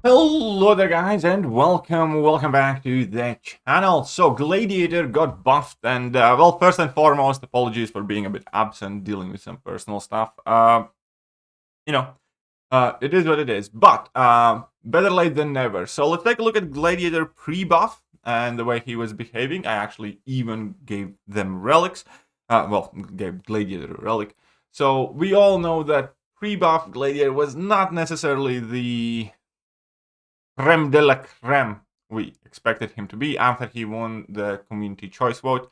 Hello there guys and welcome back to the channel. So Gladiator got buffed and well, first and foremost, apologies for being a bit absent, dealing with some personal stuff. It is what it is, but better late than never. So let's take a look at Gladiator pre-buff and the way he was behaving. I actually even gave them relics. Gave Gladiator a relic. So we all know that pre-buff Gladiator was not necessarily the creme de la creme we expected him to be after he won the community choice vote.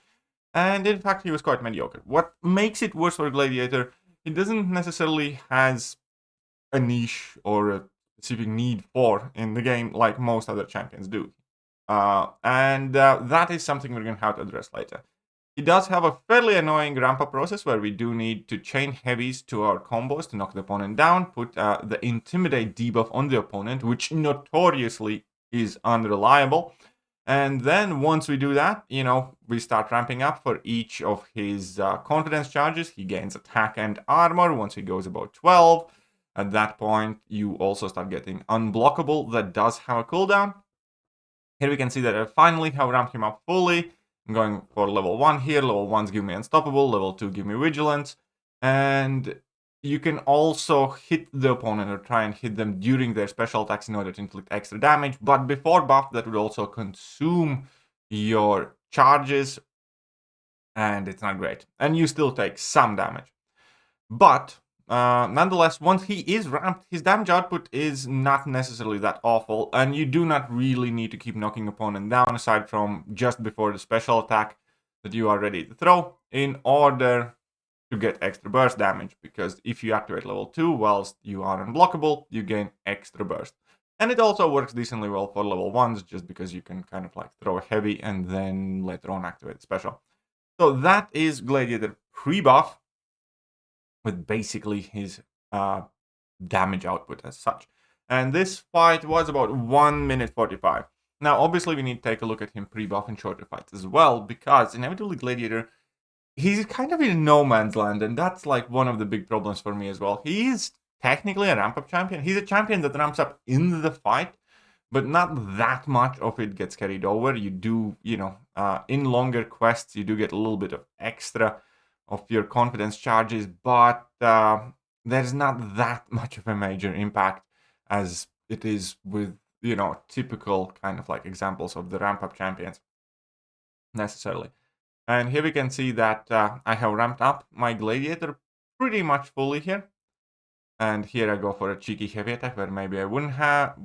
And in fact, he was quite mediocre. What makes it worse for Gladiator, he doesn't necessarily has a niche or a specific need for in the game like most other champions do. That is something we're going to have to address later. He does have a fairly annoying ramp-up process where we do need to chain heavies to our combos to knock the opponent down, put the Intimidate debuff on the opponent, which notoriously is unreliable. And then once we do that, we start ramping up for each of his confidence charges. He gains attack and armor once he goes about 12. At that point, you also start getting unblockable. That does have a cooldown. Here we can see that I finally have ramped him up fully. I'm going for level 1 here. Level 1s give me Unstoppable. Level 2 give me Vigilance. And you can also hit the opponent or try and hit them during their special attacks in order to inflict extra damage. But before buff, that would also consume your charges. And it's not great. And you still take some damage. But nonetheless, once he is ramped, his damage output is not necessarily that awful, and you do not really need to keep knocking opponent down aside from just before the special attack that you are ready to throw in order to get extra burst damage, because if you activate level 2 whilst you are unblockable, you gain extra burst. And it also works decently well for level 1s just because you can kind of like throw a heavy and then later on activate the special. So that is Gladiator pre-buff, with basically his damage output as such. And this fight was about 1 minute 45. Now, obviously, we need to take a look at him pre-buff in shorter fights as well, because inevitably Gladiator, he's kind of in no man's land, and that's like one of the big problems for me as well. He's technically a ramp-up champion. He's a champion that ramps up in the fight, but not that much of it gets carried over. You do, in longer quests, you do get a little bit of extra of your confidence charges, but there's not that much of a major impact as it is with, typical kind of like examples of the ramp-up champions necessarily. And here we can see that I have ramped up my Gladiator pretty much fully here. And here I go for a cheeky heavy attack where maybe I wouldn't have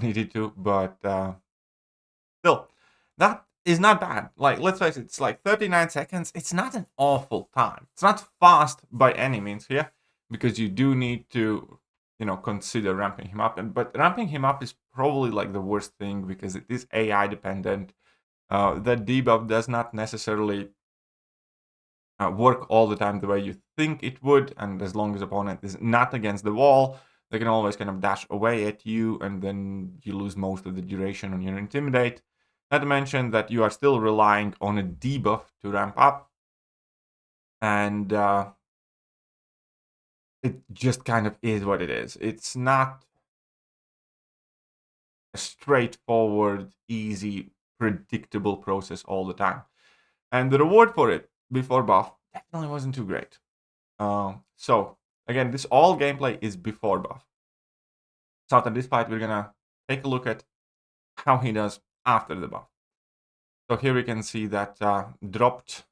needed to, but still, that is not bad. Like, let's face it, it's like 39 seconds. It's not an awful time. It's not fast by any means here, because you do need to, consider ramping him up. But ramping him up is probably like the worst thing because it is AI dependent. That debuff does not necessarily work all the time the way you think it would. And as long as opponent is not against the wall, they can always kind of dash away at you, and then you lose most of the duration on your Intimidate. Not to mention that you are still relying on a debuff to ramp up. And it just kind of is what it is. It's not a straightforward, easy, predictable process all the time. And the reward for it before buff definitely wasn't too great. So, again, this all gameplay is before buff. So after this fight, we're going to take a look at how he does after the buff. So here we can see that dropped,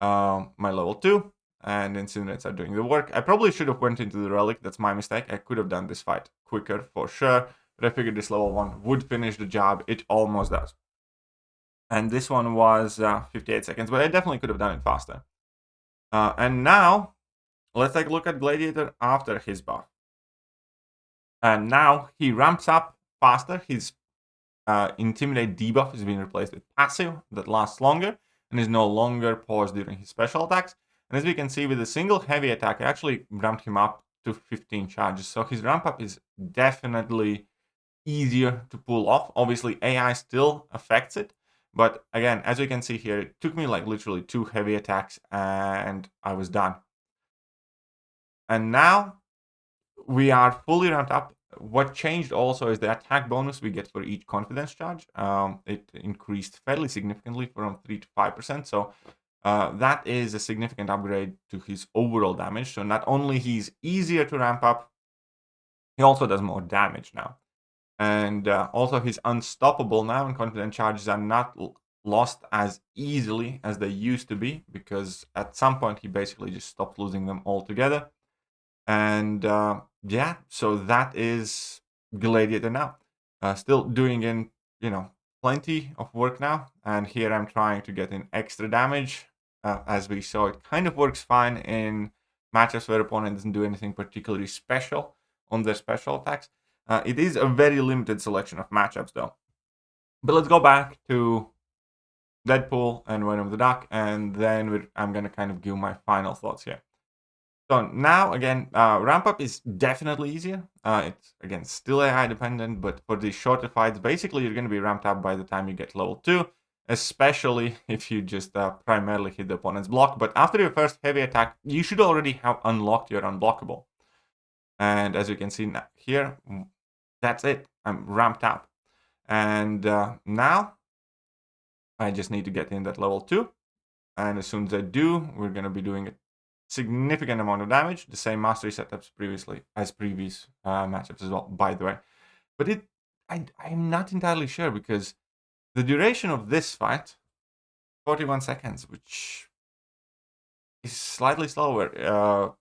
my level 2, and Incinerates are doing the work. I probably should have went into the relic. That's my mistake. I could have done this fight quicker for sure, but I figured this level 1 would finish the job. It almost does. And this one was 58 seconds, but I definitely could have done it faster. And now, let's take a look at Gladiator after his buff. And now he ramps up faster. His Intimidate debuff is being replaced with passive that lasts longer and is no longer paused during his special attacks. And as we can see, with a single heavy attack, I actually ramped him up to 15 charges. So his ramp up is definitely easier to pull off. Obviously, AI still affects it. But again, as you can see here, it took me like literally 2 heavy attacks and I was done. And now we are fully ramped up What changed also is the attack bonus we get for each confidence charge. It increased fairly significantly from 3 to 5%. So that is a significant upgrade to his overall damage. So not only he's easier to ramp up, he also does more damage now. And also he's unstoppable now, and confident charges are not lost as easily as they used to be, because at some point he basically just stopped losing them altogether. And yeah, so that is Gladiator now. Still doing in, plenty of work now. And here I'm trying to get in extra damage. As we saw, it kind of works fine in matchups where opponent doesn't do anything particularly special on their special attacks. It is a very limited selection of matchups, though. But let's go back to Deadpool and Venom of the Duck, and then I'm going to kind of give my final thoughts here. So now, again, ramp up is definitely easier. It's, again, still AI dependent, but for the shorter fights, basically you're going to be ramped up by the time you get level 2, especially if you just primarily hit the opponent's block. But after your first heavy attack, you should already have unlocked your unblockable. And as you can see here, that's it. I'm ramped up. And now I just need to get in that level 2. And as soon as I do, we're going to be doing a significant amount of damage. The same mastery setups as previous matchups as well, by the way. But I'm not entirely sure, because the duration of this fight, 41 seconds, which is slightly slower.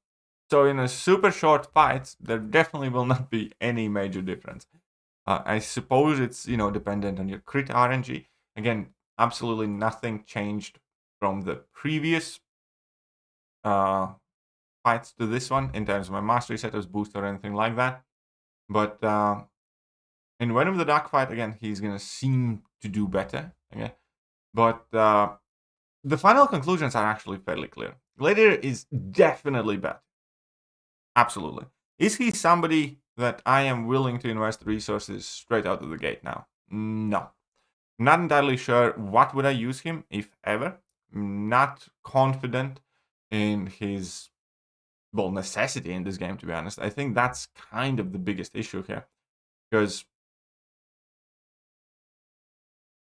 So in a super short fight, there definitely will not be any major difference. I suppose it's, dependent on your crit RNG. Again, absolutely nothing changed from the previous fights to this one in terms of my mastery setups, boost, or anything like that. But in Venom of the Duck fight, again, he's going to seem to do better. Okay? But the final conclusions are actually fairly clear. Gladiator is definitely better. Absolutely. Is he somebody that I am willing to invest resources straight out of the gate now? No. Not entirely sure what would I use him, if ever. Not confident in his, necessity in this game, to be honest. I think that's kind of the biggest issue here. Because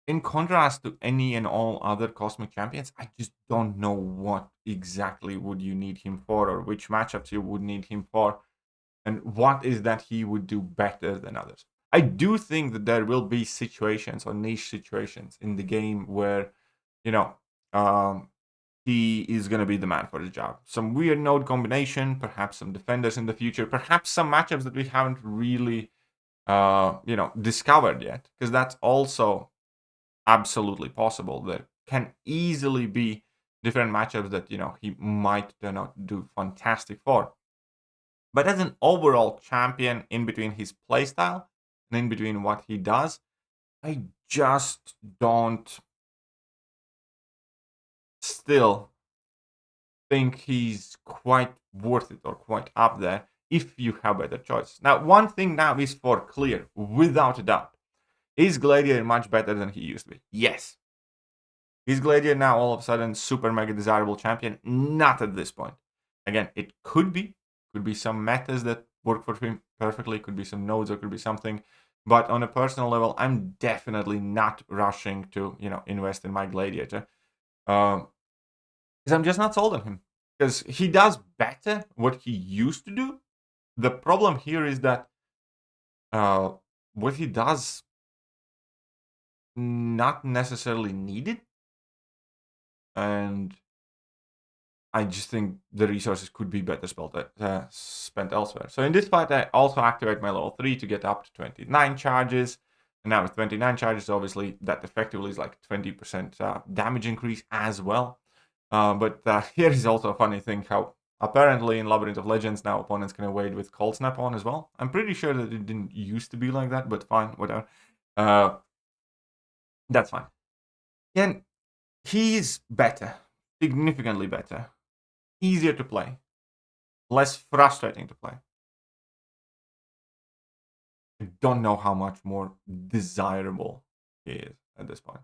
in contrast to any and all other Cosmic Champions, I just don't know what exactly would you need him for, or which matchups you would need him for, and what is that he would do better than others. I do think that there will be situations or niche situations in the game where, he is going to be the man for the job. Some weird node combination, perhaps some defenders in the future, perhaps some matchups that we haven't really, discovered yet, because that's also absolutely possible. There can easily be different matchups that, he might turn out to do fantastic for. But as an overall champion, in between his playstyle and in between what he does, I just don't still think he's quite worth it or quite up there if you have better choices. Now, one thing now is for clear, without a doubt. Is Gladiator much better than he used to be? Yes. Is Gladiator now all of a sudden super mega desirable champion? Not at this point. Again, it could be some metas that work for him perfectly, could be some nodes, or could be something. But on a personal level, I'm definitely not rushing to, invest in my Gladiator. Because I'm just not sold on him. Because he does better what he used to do. The problem here is that what he does not necessarily needed. And I just think the resources could be better spent elsewhere. So in this fight, I also activate my level 3 to get up to 29 charges. And now with 29 charges, obviously, that effectively is like 20% damage increase as well. But here is also a funny thing, how apparently in Labyrinth of Legends now opponents can evade with Cold Snap on as well. I'm pretty sure that it didn't used to be like that, but fine, whatever. That's fine. Again, he's better, significantly better, easier to play, less frustrating to play. I don't know how much more desirable he is at this point.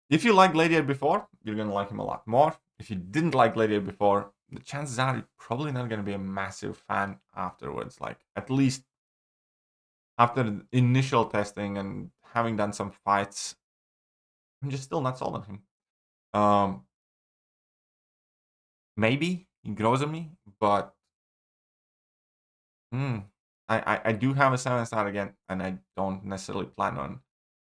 If you liked Gladiator before, you're going to like him a lot more. If you didn't like Gladiator before, the chances are you're probably not going to be a massive fan afterwards. Like, at least after the initial testing and having done some fights, I'm just still not sold on him. Maybe he grows on me, but I do have a 7-star again, and I don't necessarily plan on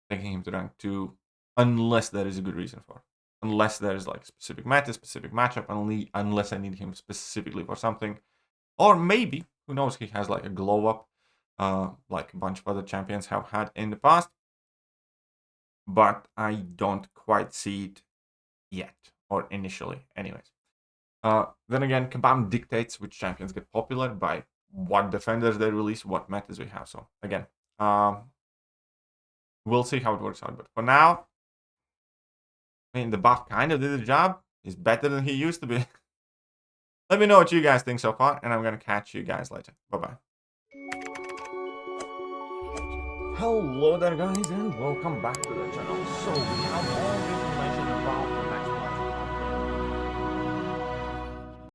taking him to rank 2 unless there is a good reason for it. Unless there's like specific meta, specific matchup, unless I need him specifically for something. Or maybe, who knows, he has like a glow up, like a bunch of other champions have had in the past. But I don't quite see it yet, or initially, anyways. Then again, Kabam dictates which champions get popular by what defenders they release, what metas we have. So again, we'll see how it works out. But for now, I mean, the buff kind of did the job. He's better than he used to be. Let me know what you guys think so far, and I'm going to catch you guys later. Bye-bye. Hello there, guys, and welcome back to the channel. So we have all